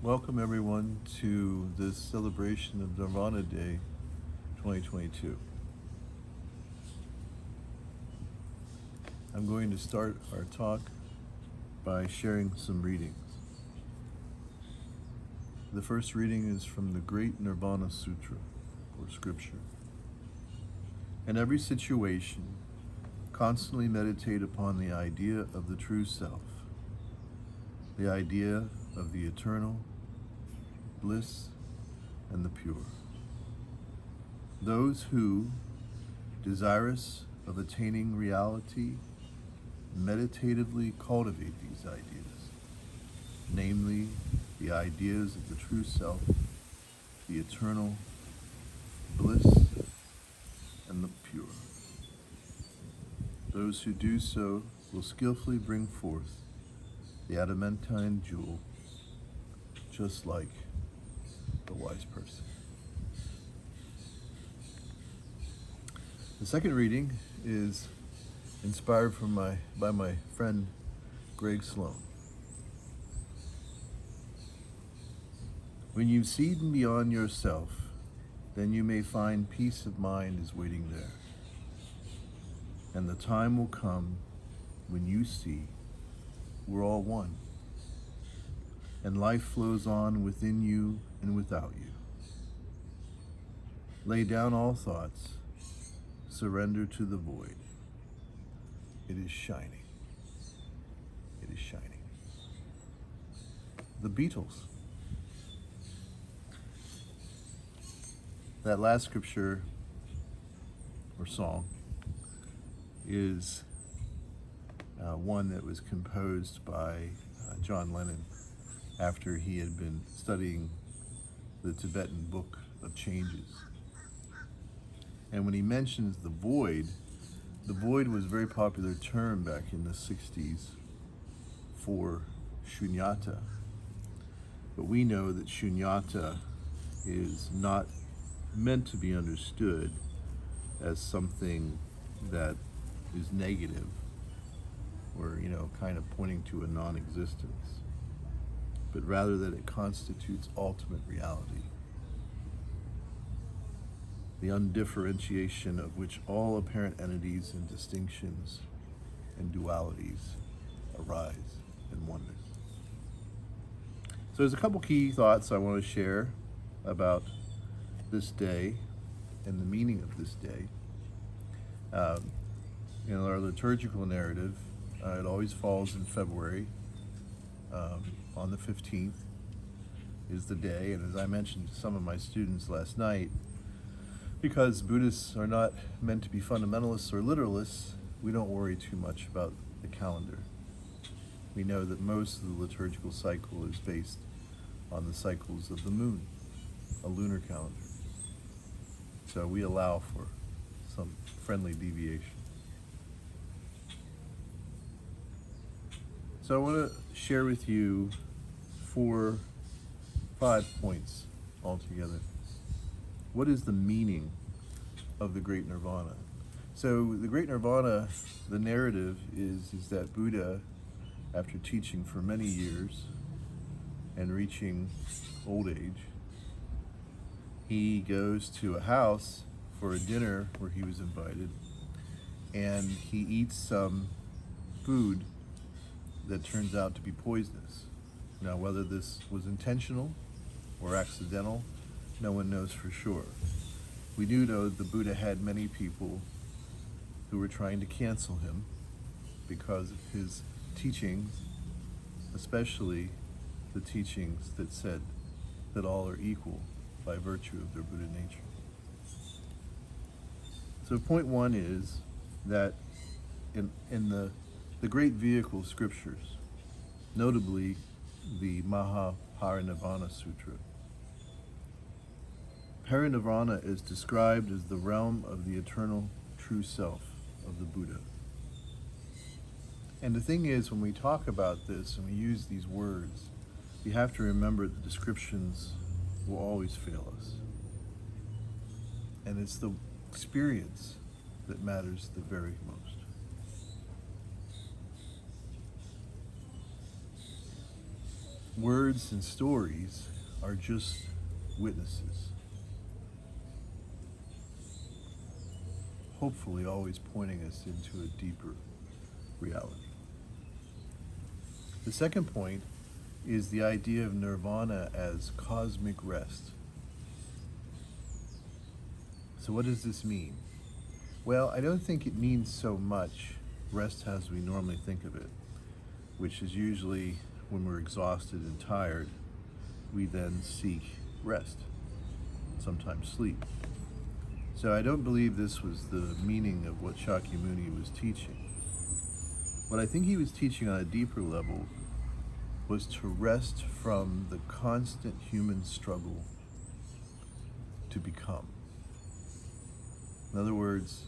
Welcome everyone to this celebration of Nirvana Day 2022. I'm going to start our talk by sharing some readings. The first reading is from the Great Nirvana Sutra, or Scripture. In every situation, constantly meditate upon the idea of the true self, the idea of the eternal, bliss, and the pure. Those who, desirous of attaining reality, meditatively cultivate these ideas, namely the ideas of the true self, the eternal, bliss, and the pure. Those who do so will skillfully bring forth the adamantine jewel, just like the wise person. The second reading is inspired by my friend Greg Sloan. When you've seen beyond yourself, then you may find peace of mind is waiting there. And the time will come when you see we're all one, and life flows on within you and without you. Lay down all thoughts, surrender to the void. It is shining. It is shining. The Beatles. That last scripture or song is one that was composed by John Lennon after he had been studying the Tibetan Book of Changes. And when he mentions the void was a very popular term back in the 60s for shunyata. But we know that shunyata is not meant to be understood as something that is negative or, kind of pointing to a non-existence, but rather that it constitutes ultimate reality, the undifferentiation of which all apparent entities and distinctions and dualities arise in oneness. So there's a couple key thoughts I want to share about this day and the meaning of this day. In our liturgical narrative, it always falls in February. On the 15th is the day, and as I mentioned to some of my students last night, because Buddhists are not meant to be fundamentalists or literalists, we don't worry too much about the calendar. We know that most of the liturgical cycle is based on the cycles of the moon, a lunar calendar. So we allow for some friendly deviation. So I want to share with you 5 points altogether. What is the meaning of the Great Nirvana? So the Great Nirvana, the narrative is that Buddha, after teaching for many years and reaching old age, he goes to a house for a dinner where he was invited, and he eats some food that turns out to be poisonous. Now, whether this was intentional or accidental, no one knows for sure. We do know that the Buddha had many people who were trying to cancel him because of his teachings, especially the teachings that said that all are equal by virtue of their Buddha nature. So point one is that in the great vehicle scriptures, notably the Mahaparinirvana Sutra, Parinirvana is described as the realm of the eternal true self of the Buddha. And the thing is, when we talk about this and we use these words, we have to remember that descriptions will always fail us. And it's the experience that matters the very most. Words and stories are just witnesses, hopefully always pointing us into a deeper reality. The second point is the idea of nirvana as cosmic rest. So what does this mean? Well, I don't think it means so much rest as we normally think of it, which is usually when we're exhausted and tired, we then seek rest, sometimes sleep. So I don't believe this was the meaning of what Shakyamuni was teaching. What I think he was teaching on a deeper level was to rest from the constant human struggle to become. In other words,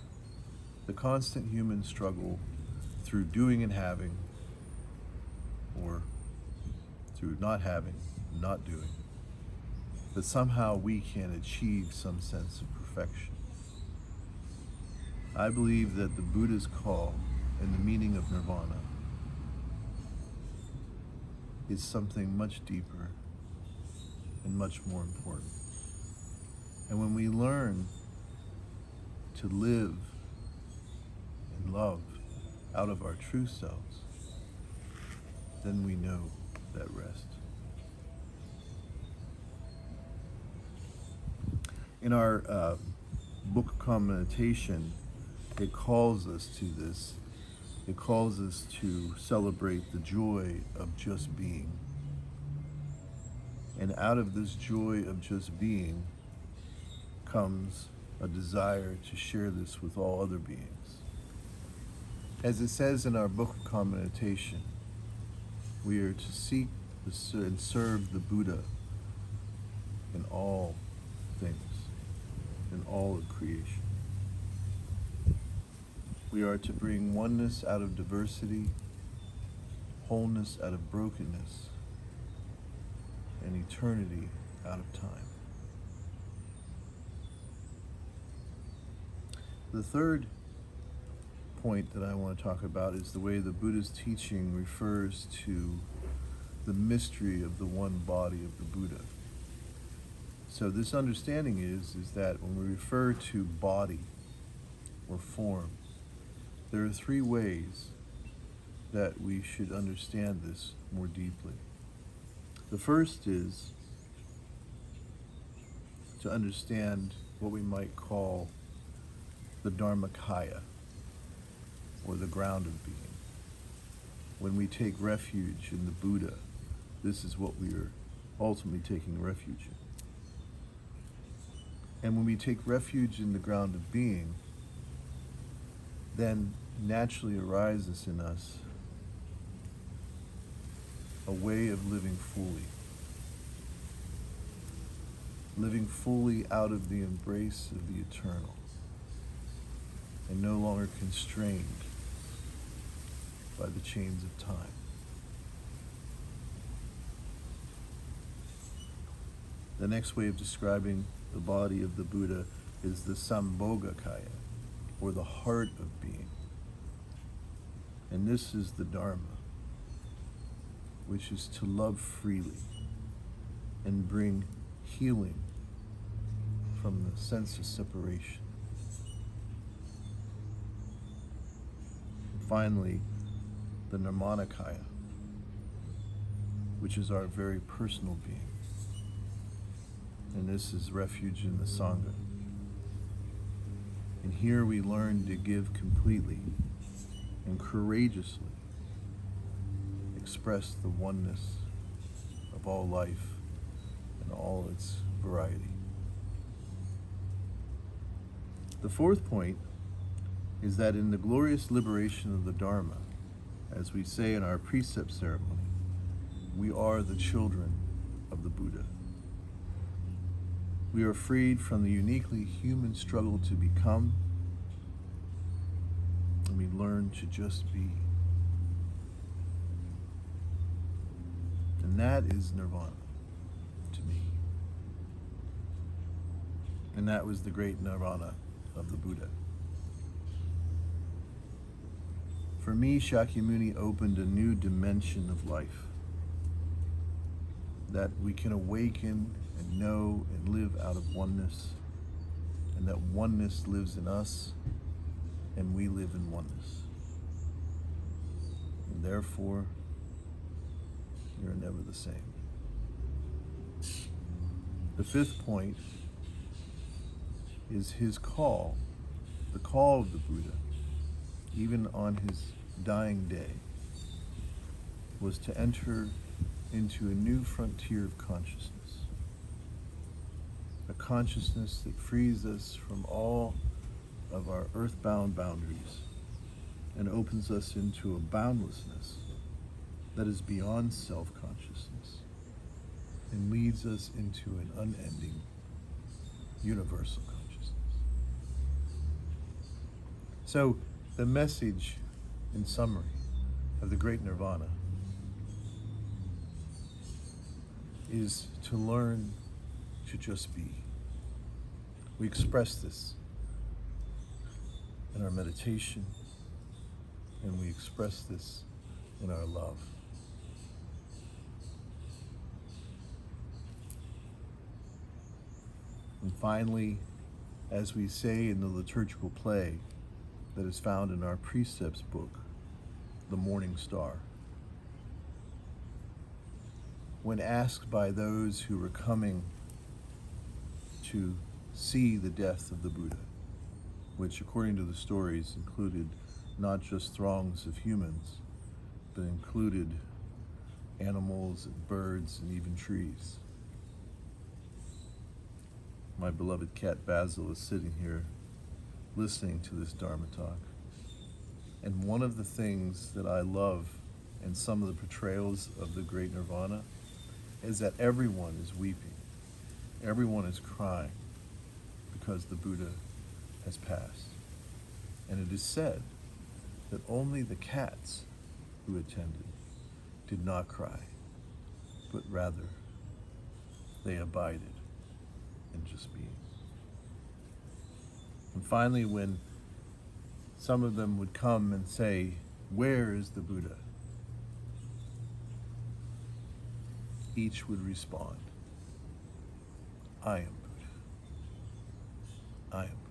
the constant human struggle through doing and having, or through not having, not doing, that somehow we can achieve some sense of perfection. I believe that the Buddha's call and the meaning of nirvana is something much deeper and much more important. And when we learn to live and love out of our true selves, then we know that rest. In our book of meditation, it calls us to this. It calls us to celebrate the joy of just being. And out of this joy of just being comes a desire to share this with all other beings. As it says in our book of meditation, we are to seek and serve the Buddha in all things, in all of creation. We are to bring oneness out of diversity, wholeness out of brokenness, and eternity out of time. The third point that I want to talk about is the way the Buddha's teaching refers to the mystery of the one body of the Buddha. So this understanding is that when we refer to body or form, there are three ways that we should understand this more deeply. The first is to understand what we might call the Dharmakaya, or the ground of being. When we take refuge in the Buddha, this is what we are ultimately taking refuge in. And when we take refuge in the ground of being, then naturally arises in us a way of living fully out of the embrace of the eternal, and no longer constrained by the chains of time. The next way of describing the body of the Buddha is the Sambhogakaya, or the heart of being. And this is the Dharma, which is to love freely and bring healing from the sense of separation. Finally, the Nirmanakaya, which is our very personal being. And this is refuge in the Sangha. And here we learn to give completely and courageously express the oneness of all life and all its variety. The fourth point is that in the glorious liberation of the Dharma, as we say in our precept ceremony, we are the children of the Buddha. We are freed from the uniquely human struggle to become, and we learn to just be. And that is nirvana to me. And that was the great nirvana of the Buddha. For me, Shakyamuni opened a new dimension of life. that we can awaken and know and live out of oneness, and that oneness lives in us, and we live in oneness. And therefore, you're never the same. The fifth point is his call, the call of the Buddha, even on his dying day, was to enter into a new frontier of consciousness. A consciousness that frees us from all of our earthbound boundaries and opens us into a boundlessness that is beyond self-consciousness and leads us into an unending universal consciousness. So the message, in summary, of the Great Nirvana is to learn to just be. We express this in our meditation, and we express this in our love. And finally, as we say in the liturgical play that is found in our precepts book, The Morning Star, when asked by those who were coming to see the death of the Buddha, which according to the stories included not just throngs of humans, but included animals and birds and even trees. My beloved cat Basil is sitting here listening to this Dharma talk. And one of the things that I love in some of the portrayals of the Great Nirvana is that everyone is weeping. Everyone is crying because the Buddha has passed. And it is said that only the cats who attended did not cry, but rather they abided in just being. And finally, when some of them would come and say, "Where is the Buddha?" each would respond, "I am Buddha. I am Buddha."